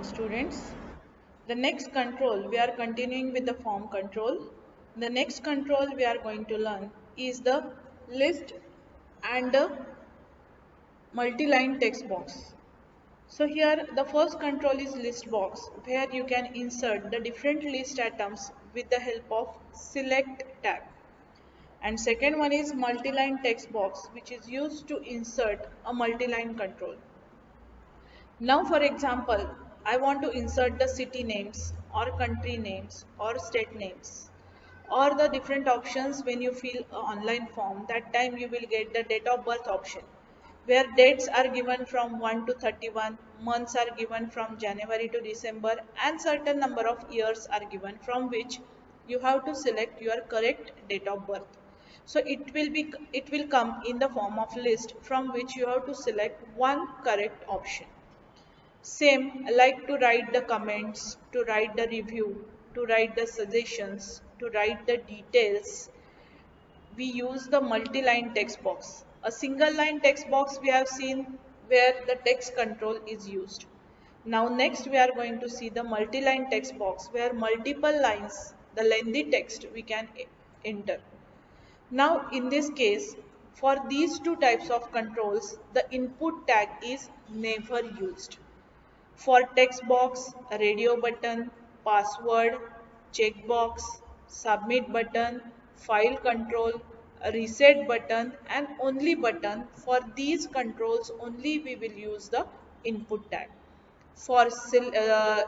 morning, students. The next control, we are continuing with the form control. The next control we are going to learn is the list and the multi-line text box. So here the first control is list box, where you can insert the different list items with the help of select tag. And second one is multi-line text box, which is used to insert a multi-line control. Now, for example, I want to insert the city names or country names or state names or the different options when you fill an online form. That time you will get the date of birth option, where dates are given from 1 to 31, months are given from January to December, and certain number of years are given from which you have to select your correct date of birth. So it will come in the form of list from which you have to select one correct option. Same like to write the comments, to write the review, to write the suggestions, to write the details. We use the multi-line text box. A single line text box we have seen where the text control is used. Now next we are going to see the multi-line text box where multiple lines, the lengthy text we can enter. Now in this case, for these two types of controls, the input tag is never used. For text box, radio button, password, checkbox, submit button, file control, reset button and only button, for these controls only we will use the input tag. For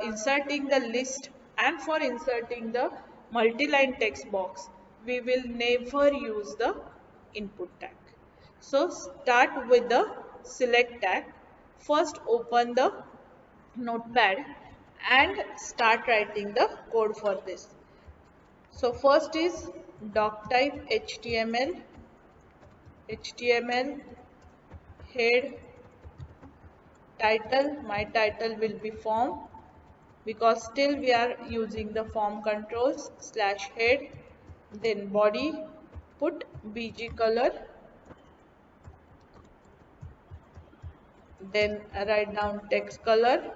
inserting the list and for inserting the multi-line text box, we will never use the input tag. So start with the select tag. First open the notepad and start writing the code for this. So first is doc type HTML head title. My title will be form because still we are using the form controls slash head. Then body, put bg color. Then write down text color.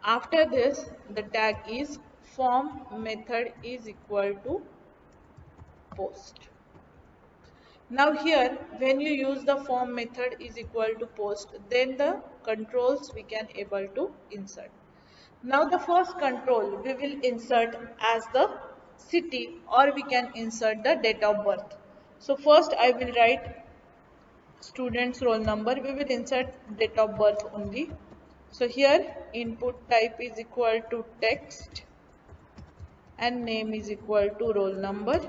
After this, the tag is form method is equal to post. Now here, when you use the form method is equal to post, then the controls we can able to insert. Now the first control we will insert as the city or we can insert the date of birth. So first I will write student's roll number. We will insert date of birth only. So here input type is equal to text and name is equal to roll number,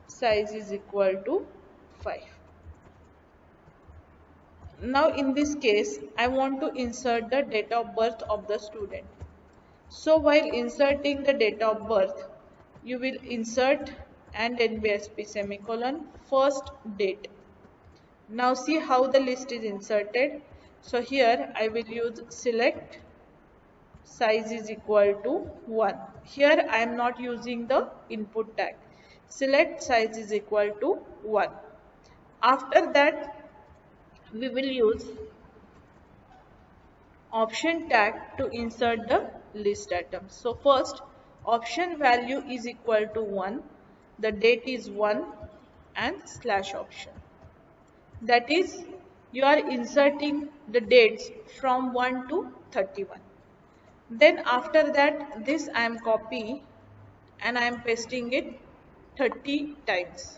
size is equal to 5. Now in this case, I want to insert the date of birth of the student. So while inserting the date of birth, you will insert and NBSP semicolon first date. Now see how the list is inserted. So here I will use select size is equal to 1. Here I am not using the input tag. Select size is equal to 1. After that we will use option tag to insert the list items. So first option value is equal to 1. The date is 1 and slash option. That is you are inserting the dates from 1 to 31. Then after that this I am copy and I am pasting it 30 times.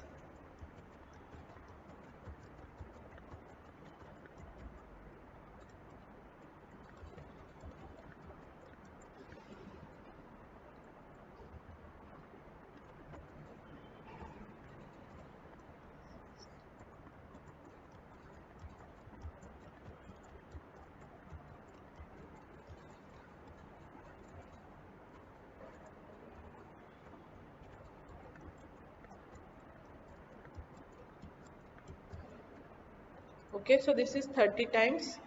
Okay, so this is 30 times.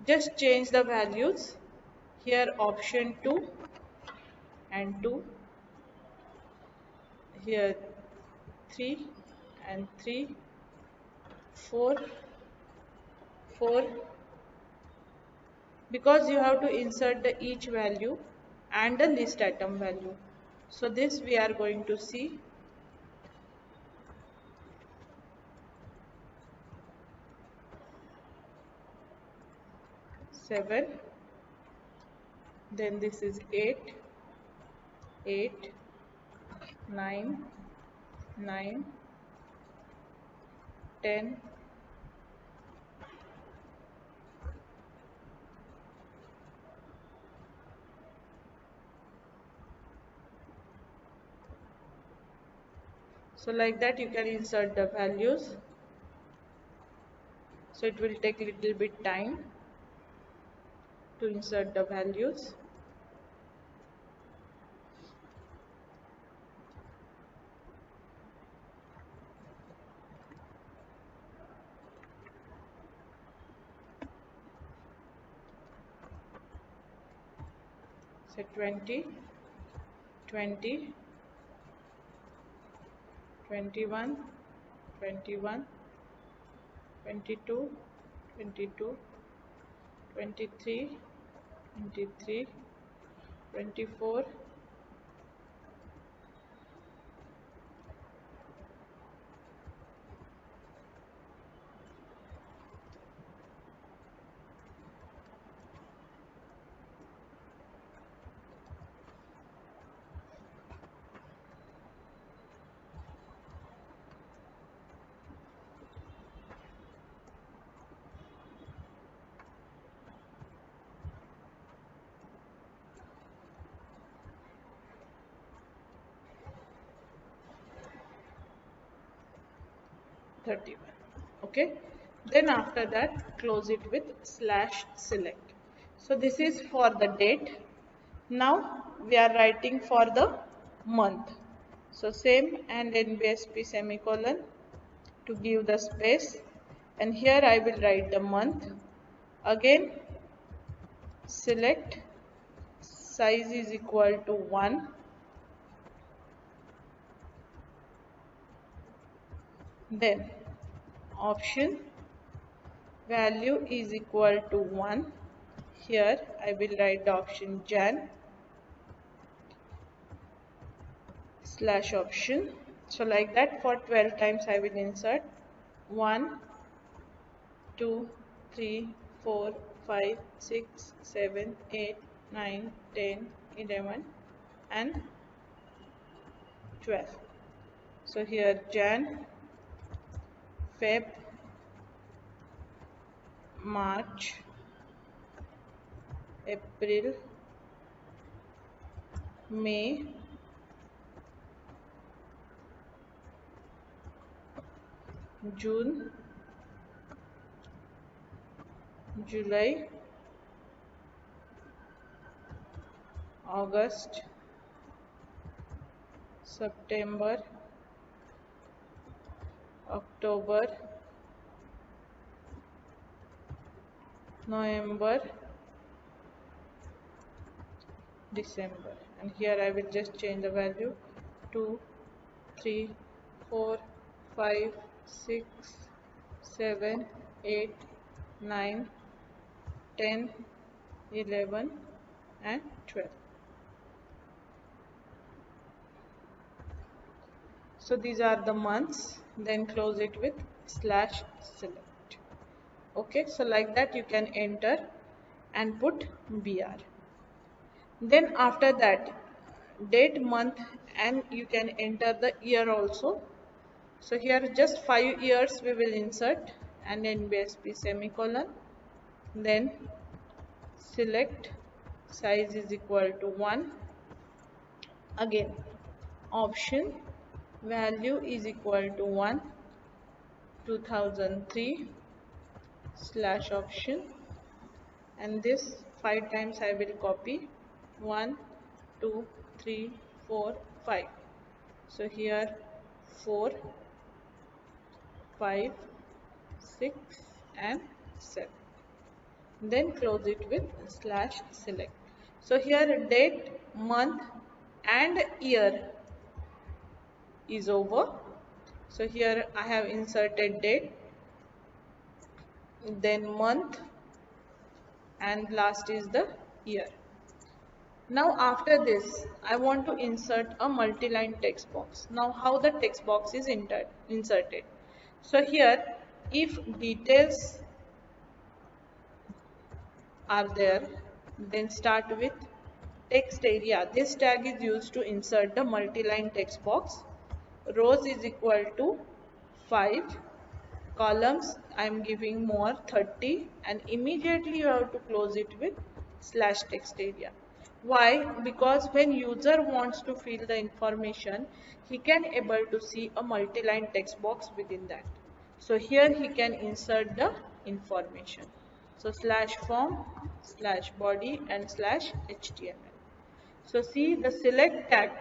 Just change the values. Here option 2 and 2. Here 3 and 3. 4, 4, because you have to insert the each value and the list item value. So this we are going to see. Seven, then this is 8, 8, 9, 9, 10, so like that you can insert the values. So it will take little bit time to insert the values. So 20, 20, 21, 21, 22, 22, 23, 23, 24, 31. Okay, then after that close it with slash select. So this is for the date. Now we are writing for the month. So same and NBSP semicolon to give the space, and here I will write the month. Again select, size is equal to 1, then option value is equal to 1. Here I will write the option Jan slash option. So like that for 12 times I will insert 1, 2, 3, 4, 5, 6, 7, 8, 9, 10, 11 and 12. So here Jan, Feb, March, April, May, June, July, August, September, October, November, December, and here I will just change the value 2, 3, 4, 5, 6, 7, 8, 9, 10, 11 and 12. So these are the months, then close it with slash select. Okay, so like that you can enter and put BR. Then after that date, month, and you can enter the year also. So here just 5 years we will insert and NBSP semicolon, then select, size is equal to 1, again option value is equal to 1, 2003 slash option, and this 5 times I will copy 1, 2, 3, 4, 5. So here 4, 5, 6 and 7. Then close it with slash select. So here date, month and year is over. So here I have inserted date, then month, and last is the year. Now after this, I want to insert a multi-line text box. Now how the text box is inserted. So here, if details are there, then start with text area. This tag is used to insert the multi-line text box. Rows is equal to 5. Columns I am giving more 30, and immediately you have to close it with slash text area. Why? Because when user wants to fill the information, he can able to see a multi-line text box within that. So here he can insert the information. So slash form, slash body, and slash HTML. So see the select tag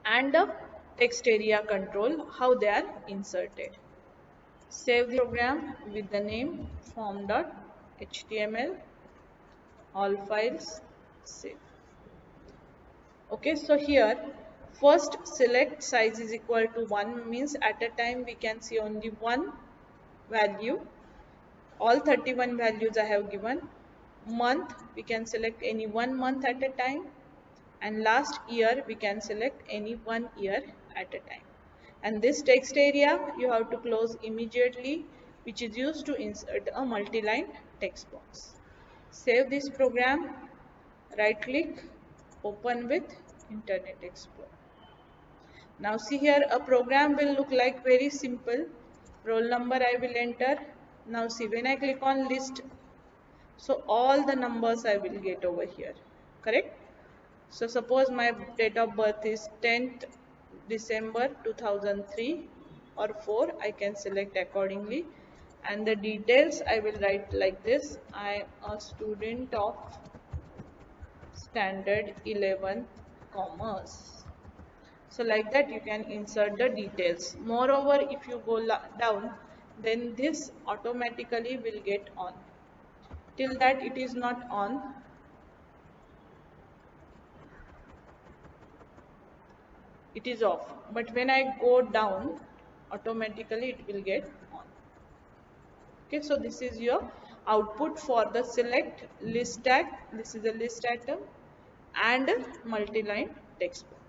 and the text area control, how they are inserted. Save the program with the name form.html, all files, save. Okay, so here first select size is equal to 1, means at a time we can see only one value. All 31 values I have given. Month, we can select any one month at a time, and last year we can select any 1 year at a time. And this text area you have to close immediately, which is used to insert a multi-line text box. Save this program, right click, open with Internet Explorer. Now see here, a program will look like very simple. Roll number I will enter. Now see, when I click on list, so all the numbers I will get over here, correct? So suppose my date of birth is 10th December 2003 or 4, I can select accordingly. And the details I will write like this: I am a student of standard 11 commerce. So like that you can insert the details. Moreover, if you go down, then this automatically will get on. Till that it is not on, it is off, but when I go down, automatically it will get on. Okay, so this is your output for the select list tag. This is a list item and multi-line text box.